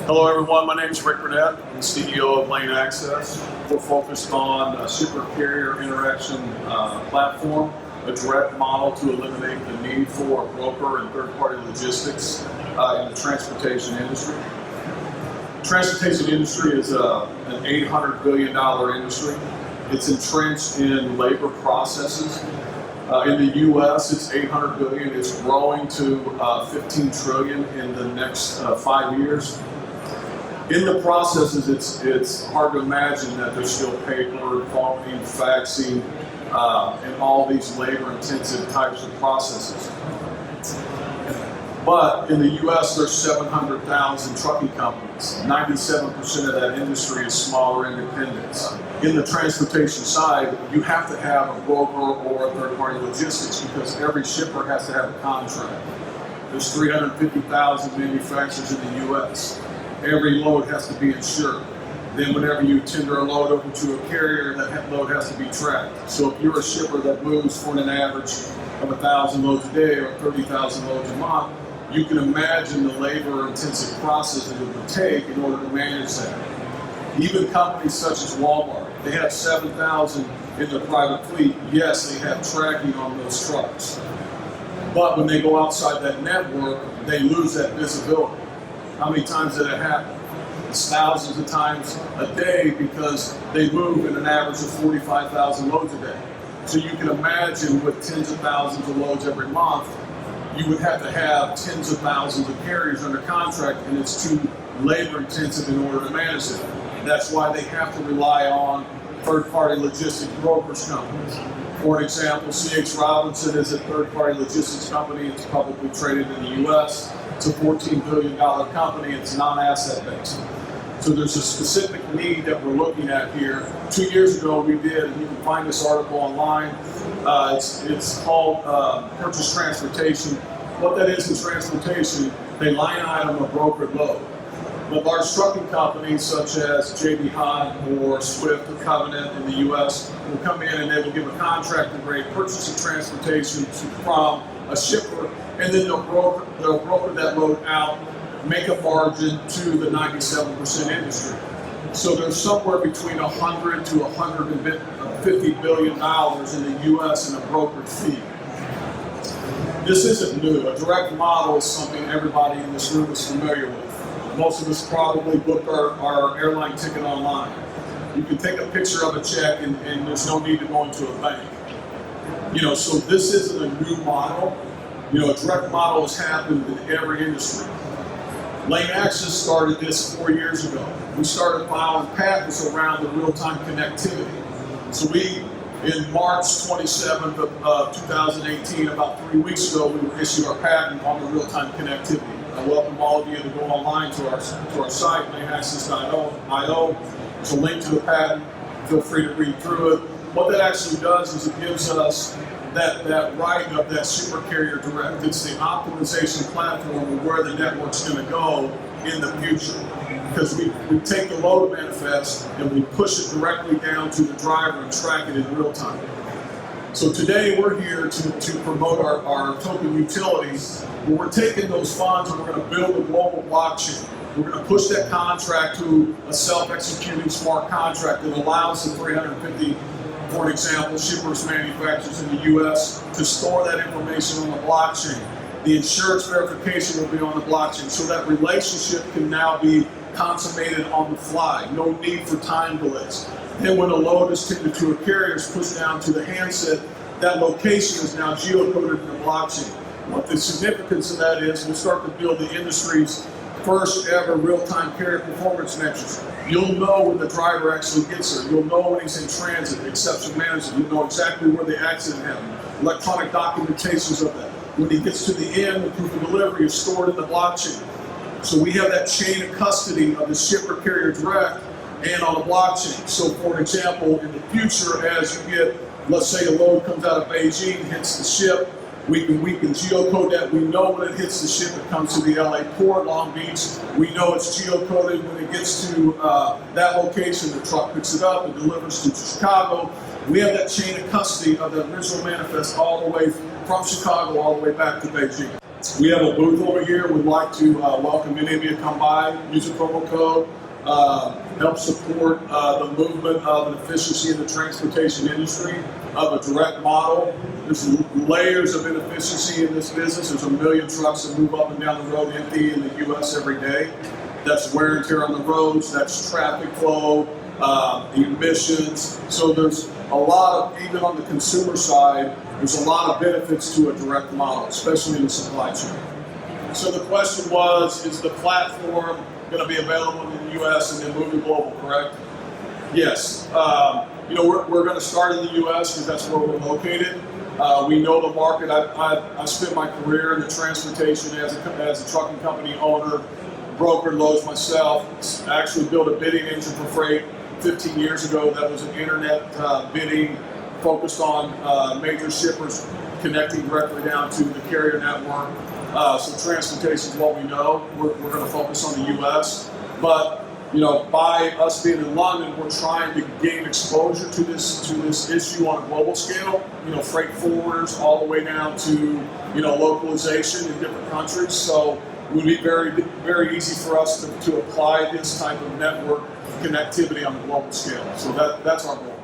Hello everyone, my name is Rick Burnett. I'm the CEO of LaneAxis. We're focused on a shipper-carrier interaction platform, a direct model to eliminate the need for a broker and third-party logistics in the transportation industry. The transportation industry is an $800 billion industry. It's entrenched in labor processes. In the U.S., it's $800 billion. It's growing to $15 trillion in the next 5 years. In the processes, it's hard to imagine that there's still paper, phoning, faxing, and all these labor-intensive types of processes. But in the U.S., there's 700,000 trucking companies. 97% of that industry is smaller independents. In the transportation side, you have to have a broker or a third-party logistics because every shipper has to have a contract. There's 350,000 manufacturers in the U.S. Every load has to be insured. Then whenever you tender a load over to a carrier, that load has to be tracked. So if you're a shipper that moves for an average of 1,000 loads a day or 30,000 loads a month, you can imagine the labor-intensive process that it would take in order to manage that. Even companies such as Walmart, they have 7,000 in their private fleet. Yes, they have tracking on those trucks. But when they go outside that network, they lose that visibility. How many times did it happen? It's thousands of times a day because they move in an average of 45,000 loads a day. So you can imagine with tens of thousands of loads every month, you would have to have tens of thousands of carriers under contract, and it's too labor intensive in order to manage it. That's why they have to rely on third-party logistics brokers companies. For example, C.H. Robinson is a third-party logistics company. It's publicly traded in the U.S. It's a $14 billion company. It's non-asset based. So there's a specific need that we're looking at here. 2 years ago we did, and you can find this article online. It's called Purchase Transportation. What that is in transportation, they line item a brokered load. But large trucking companies such as J.B. Hunt or Swift or Covenant in the U.S. will come in and they will give a contracted rate purchase of transportation from a shipper, and then they'll broker that load out, make a margin to the 97% industry. So there's somewhere between $100 to $150 billion in the U.S. in a brokered fee. This isn't new. A direct model is something everybody in this room is familiar with. Most of us probably booked our airline ticket online. You can take a picture of a check and there's no need to go into a bank. So this isn't a new model. A direct model has happened in every industry. LaneAxis started this 4 years ago. We started filing patents around the real-time connectivity. So in March 27th of 2018, about 3 weeks ago, we issued our patent on the real-time connectivity. I welcome all of you to go online to our site, LaneAxis.io. There's a link to the patent. Feel free to read through it. What that actually does is it gives us that right of that super carrier direct. It's the optimization platform of where the network's going to go in the future. Because we take the load manifest and we push it directly down to the driver and track it in real time. So today we're here to promote our token utilities, where we're taking those funds and we're going to build a global blockchain. We're going to push that contract to a self-executing smart contract that allows the 350, for example, shippers, manufacturers in the U.S. to store that information on the blockchain. The insurance verification will be on the blockchain, so that relationship can now be consummated on the fly. No need for time delays. Then when a load is tendered to a carrier, is pushed down to the handset, that location is now geocoded in the blockchain. What the significance of that is, we'll start to build the industry's first ever real-time carrier performance metrics. You'll know when the driver actually gets there. You'll know when he's in transit, exception management. You'll know exactly where the accident happened. Electronic documentations of that. When he gets to the end, the proof of delivery is stored in the blockchain. So we have that chain of custody of the shipper carrier direct and on the blockchain. So for example, in the future, as you get, let's say a load comes out of Beijing, hits the ship, we can geocode that. We know when it hits the ship, it comes to the LA port, Long Beach. We know it's geocoded when it gets to that location. The truck picks it up and delivers to Chicago. We have that chain of custody of the original manifest all the way from Chicago all the way back to Beijing. We have a booth over here. We'd like to welcome any of you to come by, use a promo code, help support the movement of an efficiency in the transportation industry, of a direct model. There's layers of inefficiency in this business. There's 1 million trucks that move up and down the road empty in the U.S. every day. That's wear and tear on the roads, that's traffic flow, emissions. So there's a lot of, even on the consumer side, there's a lot of benefits to a direct model, especially in the supply chain. So the question was, is the platform going to be available in the U.S. and then moving global, correct? Yes. We're going to start in the U.S. because that's where we're located. We know the market. I spent my career in the transportation as a trucking company owner, brokered loads myself. Actually built a bidding engine for freight 15 years ago that was an internet bidding focused on major shippers connecting directly down to the carrier network. So transportation is what we know. We're going to focus on the U.S. But by us being in London, we're trying to gain exposure to this issue on a global scale. Freight forwarders all the way down to localization in different countries. So it would be very, very easy for us to apply this type of network connectivity on a global scale. So that's our goal.